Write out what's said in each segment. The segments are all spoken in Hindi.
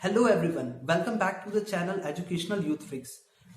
Hello everyone, welcome back to the channel educational youth freaks.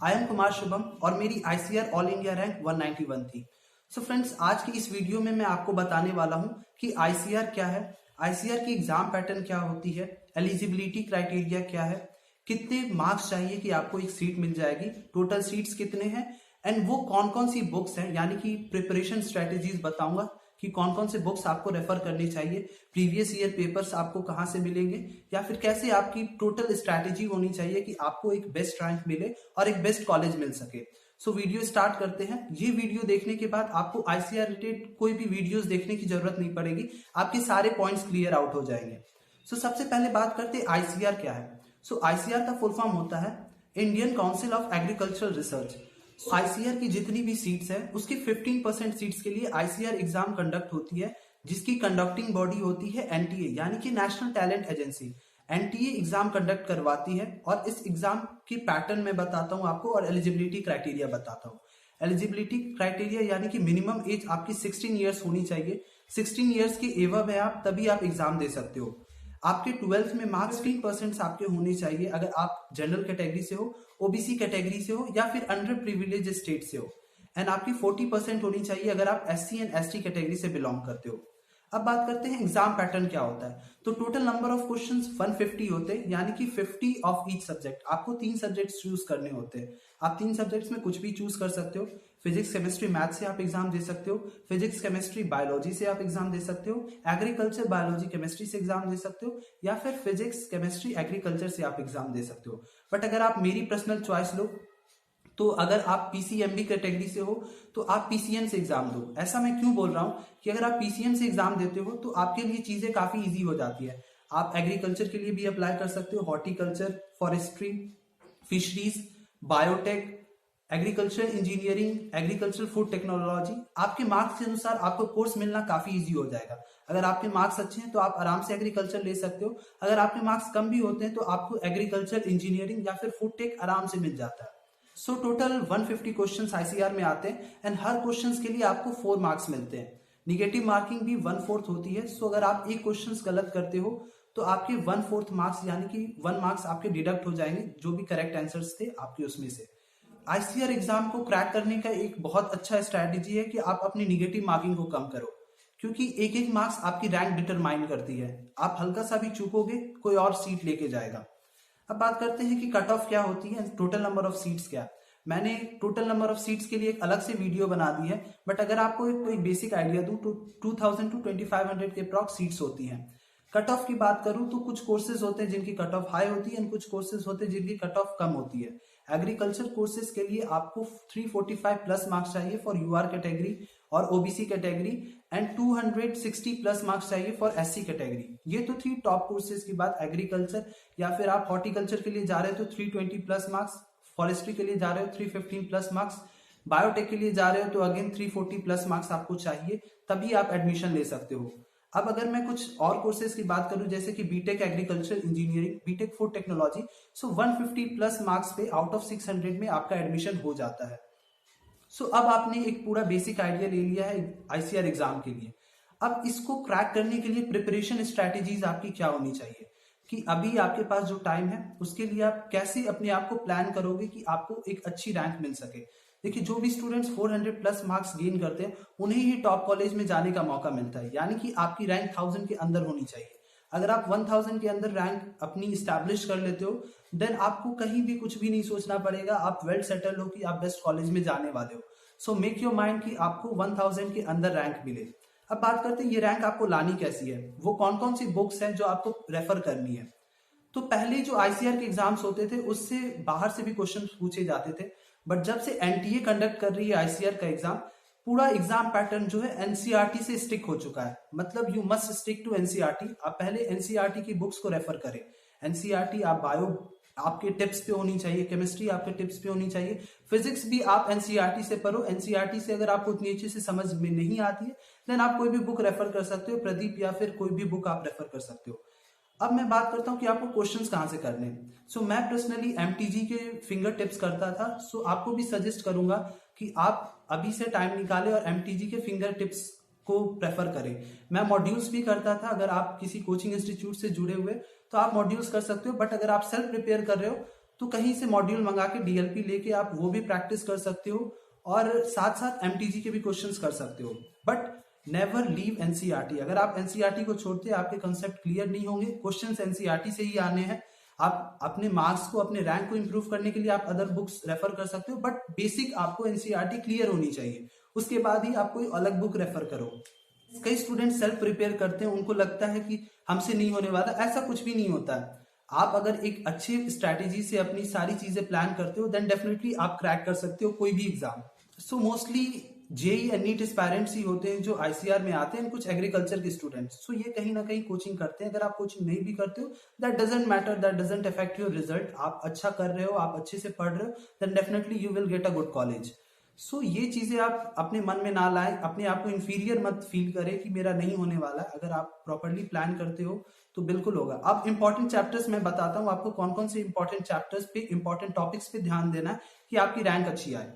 I am Kumar Shubham और मेरी आईसीआर ऑल इंडिया रैंक 191 थी। सो फ्रेंड्स, आज की इस वीडियो में मैं आपको बताने वाला हूं कि आईसीआर क्या है, आईसीआर की एग्जाम पैटर्न क्या होती है, एलिजिबिलिटी क्राइटेरिया क्या है, कितने मार्क्स चाहिए कि आपको एक सीट मिल जाएगी, टोटल सीट्स कितने हैं एंड वो कौन कौन सी बुक्स हैं, यानी कि प्रिपरेशन स्ट्रेटेजीज बताऊंगा कि कौन कौन से बुक्स आपको रेफर करनी चाहिए, प्रीवियस ईयर पेपर्स आपको कहां से मिलेंगे या फिर कैसे आपकी टोटल स्ट्रैटेजी होनी चाहिए कि आपको एक बेस्ट रैंक मिले और एक बेस्ट कॉलेज मिल सके। सो वीडियो स्टार्ट करते हैं। ये वीडियो देखने के बाद आपको आईसीआर रिलेटेड कोई भी वीडियोस देखने की जरूरत नहीं पड़ेगी, आपके सारे पॉइंट्स क्लियर आउट हो जाएंगे। सो सबसे पहले बात करते हैं आईसीआर क्या है। सो आईसीआर का फुल फॉर्म होता है Indian council of agricultural research. ICR की जितनी भी सीट्स है उसकी 15% सीट्स के लिए आईसीआर एग्जाम कंडक्ट होती है, जिसकी कंडक्टिंग बॉडी होती है एनटीए यानी कि national talent agency. NTA exam conduct करवाती है और इस एग्जाम की पैटर्न में बताता हूं आपको और एलिजिबिलिटी क्राइटेरिया बताता हूं। एलिजिबिलिटी क्राइटेरिया यानी कि मिनिमम एज आपकी 16 ईयर्स होनी चाहिए। 16 ईयर्स की एवब है आप, तभी आप एग्जाम दे सकते हो। आपके 12th में मार्क्स 15% आपके होने चाहिए अगर आप जनरल कैटेगरी से हो, ओबीसी कैटेगरी से हो या फिर अंडर प्रिविलेज स्टेट से हो, एंड आपकी 40% होनी चाहिए अगर आप एससी एंड एसटी कैटेगरी से बिलोंग करते हो। अब बात करते हैं एग्जाम पैटर्न क्या होता है। तो टोटल नंबर ऑफ क्वेश्चंस 150 होते हैं, यानी कि 50 ऑफ ईच सब्जेक्ट। आपको 3 सब्जेक्ट्स चूज करने होते हैं। आप 3 सब्जेक्ट्स में कुछ भी चूज कर सकते हो। फिजिक्स केमिस्ट्री मैथ से आप एग्जाम दे सकते हो, फिजिक्स केमिस्ट्री बायोलॉजी से आप एग्जाम दे सकते हो, एग्रीकल्चर बायोलॉजी केमिस्ट्री से एग्जाम दे सकते हो, या फिर फिजिक्स केमिस्ट्री एग्रीकल्चर से आप एग्जाम दे सकते हो। बट अगर आप मेरी पर्सनल चॉइस लो तो अगर आप पीसीएमबी कैटेगरी से हो तो आप पीसीएन से एग्जाम दो। ऐसा मैं क्यों बोल रहा हूं कि अगर आप पीसीएन से एग्जाम देते हो तो आपके लिए चीजें काफी इजी हो जाती है। आप एग्रीकल्चर के लिए भी अप्लाई कर सकते हो, horticulture, forestry, fisheries, biotech, agriculture engineering, agriculture food technology. आपके मार्क्स के अनुसार आपको कोर्स मिलना काफी इजी हो जाएगा। अगर आपके मार्क्स अच्छे हैं तो आप आराम से एग्रीकल्चर ले सकते हो। अगर आपके मार्क्स कम भी होते हैं तो आपको एग्रीकल्चर इंजीनियरिंग या फिर फूड टेक आराम से मिल जाता है। सो टोटल 150 क्वेश्चंस आईसीआर में आते हैं एंड हर क्वेश्चंस के लिए आपको 4 मार्क्स मिलते हैं। निगेटिव मार्किंग भी 1/4 होती है। सो अगर आप एक क्वेश्चंस गलत करते हो तो आपके 1/4 मार्क्स यानी कि 1 मार्क्स आपके डिडक्ट हो जाएंगे, जो भी करेक्ट आंसर्स थे आपके उसमें से। आईसीआर एग्जाम को क्रैक करने का एक बहुत अच्छा स्ट्रैटेजी है कि आप अपनी निगेटिव मार्किंग को कम करो, क्योंकि एक एक मार्क्स आपकी रैंक डिटरमाइन करती है। आप हल्का सा भी चूकोगे कोई और सीट लेके जाएगा। अब बात करते हैं कि कट ऑफ क्या होती है, टोटल नंबर ऑफ सीट्स क्या। मैंने टोटल नंबर ऑफ सीट्स के लिए एक अलग से वीडियो बना दी है, बट अगर आपको एक बेसिक आइडिया दूं तो 2000 टू 2500 के अप्रॉक्स सीट्स होती हैं। कट ऑफ की बात करूं तो कुछ कोर्सेज होते हैं जिनकी कट ऑफ हाई होती है एंड कुछ कोर्सेज होते हैं जिनकी कट ऑफ कम होती है। एग्रीकल्चर कोर्सेज के लिए आपको 345 प्लस मार्क्स चाहिए फॉर यूआर कैटेगरी और OBC category and 260 plus marks चाहिए फॉर एससी कैटेगरी। ये तो थी टॉप कोर्सेज की बात। एग्रीकल्चर या फिर आप हॉर्टिकल्चर के लिए जा रहे हो तो 320 प्लस मार्क्स, फॉरेस्ट्री के लिए जा रहे हो 315 प्लस मार्क्स, बायोटेक के लिए जा रहे हो तो अगेन 340 प्लस मार्क्स आपको चाहिए, तभी आप एडमिशन ले सकते हो। अब अगर मैं कुछ और कोर्सेज की बात करूं जैसे कि BTech agriculture engineering, BTech food technology, so 150 plus marks पे आउट ऑफ 600 में आपका एडमिशन हो जाता है। सो अब आपने एक पूरा बेसिक आइडिया ले लिया है आईसीआर एग्जाम के लिए। अब इसको क्रैक करने के लिए प्रिपरेशन स्ट्रैटेजीज आपकी क्या होनी चाहिए कि अभी आपके पास जो टाइम है उसके लिए आप कैसे अपने आप को प्लान करोगे कि आपको एक अच्छी रैंक मिल सके। देखिए, जो भी स्टूडेंट्स 400 प्लस मार्क्स गेन करते हैं उन्हें ही टॉप कॉलेज में जाने का मौका मिलता है, यानी कि आपकी रैंक 1000 के अंदर होनी चाहिए। अगर आप 1000 के अंदर रैंक अपनी स्टैब्लिश कर लेते हो देन आपको कहीं भी कुछ भी नहीं सोचना पड़ेगा, आप वेल सेटल हो कि आप बेस्ट कॉलेज में जाने वाले हो। सो मेक योर माइंड कि आपको 1000 के अंदर रैंक मिले। अब बात करते हैं ये रैंक आपको लानी कैसी है, वो कौन कौन सी बुक्स हैं जो आपको रेफर करनी है। तो पहले जो आईसीआर के एग्जाम्स होते थे उससे बाहर से भी क्वेश्चन पूछे जाते थे, बट जब से एनटीए कंडक्ट कर रही है आईसीआर का एग्जाम, पूरा एग्जाम पैटर्न जो है एनसीईआरटी से स्टिक हो चुका है। मतलब you must stick to NCERT. आप पहले एनसीईआरटी की बुक्स को रेफर करें। एनसीईआरटी आप बायो आपके टिप्स पे होनी चाहिए, केमिस्ट्री आपके टिप्स पे होनी चाहिए, फिजिक्स भी आप एनसीईआरटी से पढ़ो। एनसीईआरटी से अगर आपको उतनी अच्छे से समझ में नहीं आती है देन आप कोई भी बुक रेफर कर सकते हो, प्रदीप या फिर कोई भी बुक आप रेफर कर सकते हो। अब मैं बात करता हूं कि आपको क्वेश्चंस कहां से करने हैं। सो मैं पर्सनली एमटीजी के फिंगर टिप्स करता था। सो आपको भी सजेस्ट करूंगा कि आप अभी से टाइम निकालें और एमटीजी के फिंगर टिप्स को प्रेफर करें। मैं मॉड्यूल्स भी करता था। अगर आप किसी कोचिंग इंस्टीट्यूट से जुड़े हुए तो आप मॉड्यूल्स कर सकते हो। बट अगर आप सेल्फ प्रिपेयर कर रहे हो तो कहीं से मॉड्यूल मंगा के डीएलपी लेके आप वो भी प्रैक्टिस कर सकते हो और साथ साथ एमटीजी के भी क्वेश्चंस कर सकते हो। But never leave NCERT. अगर आप एनसीईआरटी को छोड़ते आपके कंसेप्ट क्लियर नहीं होंगे। क्वेश्चंस एनसीईआरटी से ही आने हैं। आप अपने मार्क्स को, अपने रैंक को इंप्रूव करने के लिए आप अदर बुक्स रेफर कर सकते हो, बट बेसिक आपको एनसीईआरटी क्लियर होनी चाहिए। उसके बाद ही आप कोई अलग बुक रेफर करो। कई स्टूडेंट सेल्फ प्रिपेयर करते हैं, उनको लगता है कि हमसे नहीं होने वाला। ऐसा कुछ भी नहीं होता है। आप अगर एक अच्छी स्ट्रैटेजी से अपनी सारी चीजें प्लान करते हो देन डेफिनेटली आप क्रैक कर सकते हो कोई भी exam. So mostly JEE and NEET aspirants ही होते हैं जो आईसीआर में आते हैं, कुछ एग्रीकल्चर के स्टूडेंट्स। सो ये कहीं ना कहीं कोचिंग करते हैं। अगर आप कोचिंग नहीं भी करते हो that doesn't matter, that doesn't affect your result. आप अच्छा कर रहे हो, आप अच्छे से पढ़ रहे हो, then definitely you will get a good college. So ये चीजें आप अपने मन में ना लाएं, अपने आप को इंफीरियर मत फील करें कि मेरा नहीं होने वाला। अगर आप प्रॉपरली प्लान करते हो तो बिल्कुल होगा। अब इंपॉर्टेंट चैप्टर्स मैं बताता हूँ आपको कौन कौन से इंपॉर्टेंट चैप्टर्स पे, इंपॉर्टेंट टॉपिक्स पे ध्यान देना है कि आपकी रैंक अच्छी आए।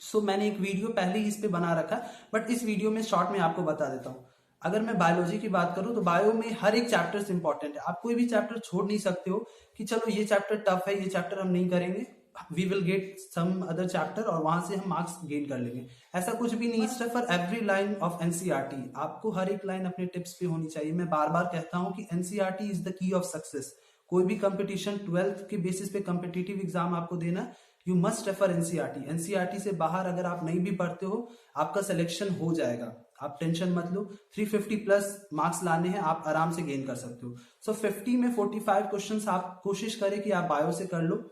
सो मैंने एक वीडियो पहले ही इस पे बना रखा, बट इस वीडियो में शॉर्ट में आपको बता देता हूँ। अगर मैं बायोलॉजी की बात करूं तो बायो में हर एक चैप्टर इंपॉर्टेंट है। आप कोई भी चैप्टर छोड़ नहीं सकते हो कि चलो ये चैप्टर टफ है, ये चैप्टर हम नहीं करेंगे, we will get some other chapter और वहां से हम मार्क्स गेन कर लेंगे। ऐसा कुछ भी नहीं। For every line of NCERT आपको हर एक लाइन अपने टिप्स पे होनी चाहिए। मैं बार बार कहता हूं कि NCERT is the key of success. कोई भी कंपटीशन 12th के बेसिस पे कम्पिटिटिव एग्जाम आपको देना, you must refer NCERT. NCERT से बाहर अगर आप नहीं भी पढ़ते हो आपका सिलेक्शन हो जाएगा, आप टेंशन मत लो। 350 प्लस मार्क्स लाने हैं, आप आराम से गेन कर सकते हो। सो 50 में 45 क्वेश्चंस आप कोशिश करें कि आप बायो से कर लो।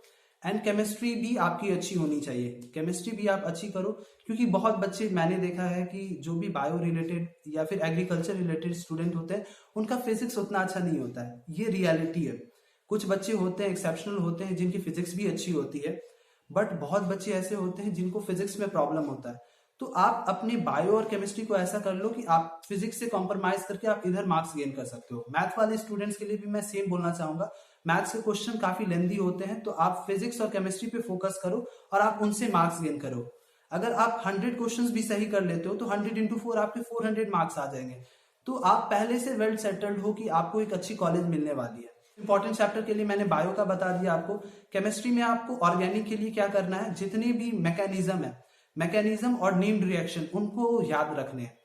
एंड केमिस्ट्री भी आपकी अच्छी होनी चाहिए, केमिस्ट्री भी आप अच्छी करो, क्योंकि बहुत बच्चे मैंने देखा है कि जो भी बायो रिलेटेड या फिर एग्रीकल्चर रिलेटेड स्टूडेंट होते हैं उनका फिजिक्स उतना अच्छा नहीं होता है। ये रियलिटी है। कुछ बच्चे होते हैं एक्सेप्शनल होते हैं जिनकी फिजिक्स भी अच्छी होती है, बट बहुत बच्चे ऐसे होते हैं जिनको फिजिक्स में प्रॉब्लम होता है। तो आप अपने बायो और केमिस्ट्री को ऐसा कर लो कि आप फिजिक्स से कॉम्प्रोमाइज करके आप इधर मार्क्स गेन कर सकते हो। मैथ वाले स्टूडेंट्स के लिए भी मैं सेम बोलना चाहूंगा। मैथ्स के क्वेश्चन काफी लेंदी होते हैं, तो आप फिजिक्स और केमिस्ट्री पे फोकस करो और आप उनसे मार्क्स गेन करो। अगर आप 100 क्वेश्चंस भी सही कर लेते हो तो 100 इंटू 4 आपके 400 मार्क्स आ जाएंगे। तो आप पहले से वेल सेटल्ड हो कि आपको एक अच्छी कॉलेज मिलने वाली है। इंपॉर्टेंट चैप्टर के लिए मैंने बायो का बता दिया आपको। केमिस्ट्री में आपको ऑर्गेनिक के लिए क्या करना है, जितने भी मैकेनिज्म है, मैकेनिज्म और नेम्ड रिएक्शन उनको याद रखने हैं।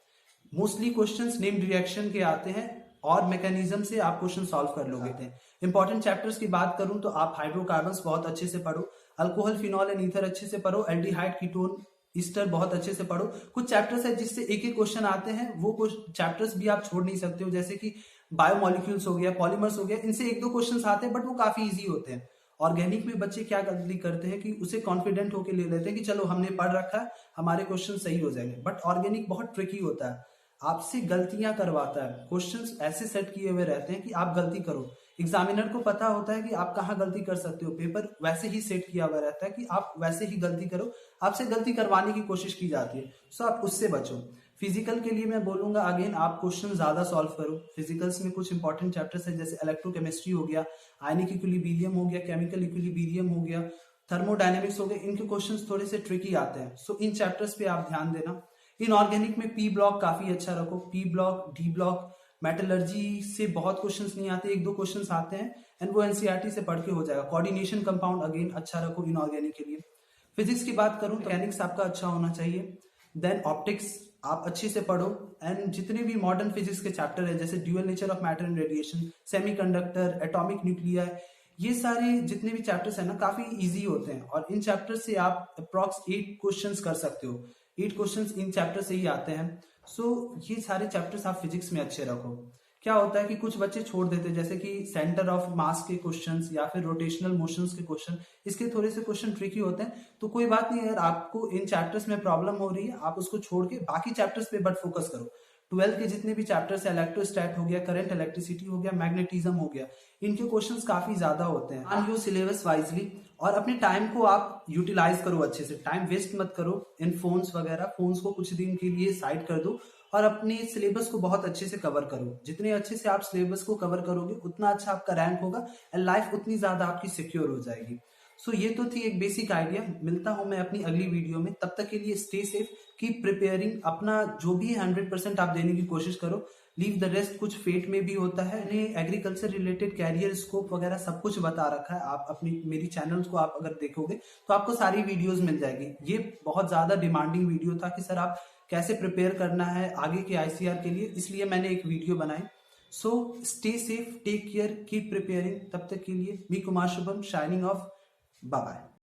मोस्टली क्वेश्चंस नेम्ड रिएक्शन के आते हैं और मैकेनिज्म से आप क्वेश्चन सॉल्व कर लोगे। इंपॉर्टेंट चैप्टर्स की बात करूं तो आप हाइड्रोकार्बन्स बहुत अच्छे से पढ़ो, अल्कोहल, फिनॉल एंड ईथर अच्छे से पढ़ो, एल्डिहाइड, कीटोन, ईस्टर बहुत अच्छे से पढ़ो। कुछ चैप्टर्स है जिससे एक एक क्वेश्चन आते हैं, वो चैप्टर्स भी आप छोड़ नहीं सकते हो, जैसे कि बायोमोलिक्यूल्स हो गया, पॉलीमर्स हो गया। इनसे एक दो क्वेश्चंस आते हैं बट वो काफी इजी होते हैं। ऑर्गेनिक में बच्चे क्या गलती करते हैं कि उसे कॉन्फिडेंट होकर ले लेते हैं कि चलो हमने पढ़ रखा है, हमारे क्वेश्चन सही हो जाएंगे। बट ऑर्गेनिक बहुत ट्रिकी होता है, आपसे गलतियां करवाता है। क्वेश्चंस ऐसे सेट किए हुए रहते हैं कि आप गलती करो। एग्जामिनर को पता होता है कि आप कहाँ गलती कर सकते हो, पेपर वैसे ही सेट किया हुआ रहता है कि आप वैसे ही गलती करो, आपसे गलती करवाने की कोशिश की जाती है। सो आप उससे बचो। फिजिकल के लिए मैं बोलूंगा अगेन आप क्वेश्चन ज्यादा सॉल्व करो। फिजिकल्स में कुछ इंपॉर्टेंट चैप्टर्स है जैसे इलेक्ट्रोकेमिस्ट्री हो गया, आयनिक इक्विलिब्रियम हो गया, केमिकल इक्विलिब्रियम हो गया, थर्मोडायनेमिक्स हो गया। इनके क्वेश्चंस थोड़े से ट्रिकी आते हैं, सो इन चैप्टर्स पे आप ध्यान देना। इनऑर्गेनिक में पी ब्लॉक काफी अच्छा रखो, P block, D block. Metallurgy से बहुत क्वेश्चंस नहीं आते, एक दो क्वेश्चंस आते हैं एंड वो एनसीईआरटी से पढ़ के हो जाएगा। कोऑर्डिनेशन कंपाउंड अगेन अच्छा रखो इनऑर्गेनिक के लिए। फिजिक्स की बात करूं तो मैकेनिक्स आपका अच्छा होना चाहिए। देन ऑप्टिक्स आप अच्छे से पढ़ो एंड जितने भी मॉडर्न फिजिक्स के चैप्टर है जैसे dual nature of matter and radiation, semiconductor, atomic nuclear, ये सारे जितने भी चैप्टर्स है ना काफी इजी होते हैं और इन चैप्टर से आप अप्रॉक्स 8 क्वेश्चंस कर सकते हो। 8 क्वेश्चंस इन चैप्टर से ही आते हैं। सो ये सारे चैप्टर्स आप फिजिक्स में अच्छे रखो। क्या होता है कि कुछ बच्चे छोड़ देते हैं, जैसे कि सेंटर ऑफ मास के क्वेश्चंस या फिर रोटेशनल मोशंस के क्वेश्चन, इसके थोड़े से क्वेश्चन ट्रिकी होते हैं। तो कोई बात नहीं, अगर आपको इन चैप्टर्स में प्रॉब्लम हो रही है आप उसको छोड़ के बाकी चैप्टर्स पे बट फोकस करो। 12 के जितने भी चैप्टर्स है, इलेक्ट्रोस्टैट हो गया, करंट इलेक्ट्रिसिटी हो गया, मैग्नेटिज्म हो गया, इनके क्वेश्चंस काफी ज्यादा होते हैं। प्लान योर सिलेबस वाइजली और अपने टाइम को आप यूटिलाइज करो अच्छे से, टाइम वेस्ट मत करो इन फोन्स वगैरह। फोन्स को कुछ दिन के लिए साइड कर दो और अपने सिलेबस को बहुत अच्छे से कवर करो। जितने अच्छे से आप सिलेबस को कवर करोगे उतना अच्छा आपका रैंक होगा एंड लाइफ उतनी ज्यादा आपकी सिक्योर हो जाएगी। सो ये तो थी एक बेसिक आइडिया। मिलता हूं मैं अपनी अगली वीडियो में, तब तक के लिए स्टे सेफ, कीप प्रिपेयरिंग। अपना जो भी है 100% आप देने की कोशिश करो। लीव द रेस्ट कुछ फेट में भी होता है। इन्हें एग्रीकल्चर रिलेटेड कैरियर स्कोप वगैरह सब कुछ बता रखा है। आप अपनी मेरी चैनल को आप अगर देखोगे तो आपको सारी वीडियोस मिल जाएगी। ये बहुत ज्यादा डिमांडिंग वीडियो था कि सर आप कैसे प्रिपेयर करना है आगे के आईसीआर के लिए, इसलिए मैंने एक वीडियो बनाई। So stay safe, take care, keep preparing. तब तक के लिए me Kumar Shubham, signing off, bye bye.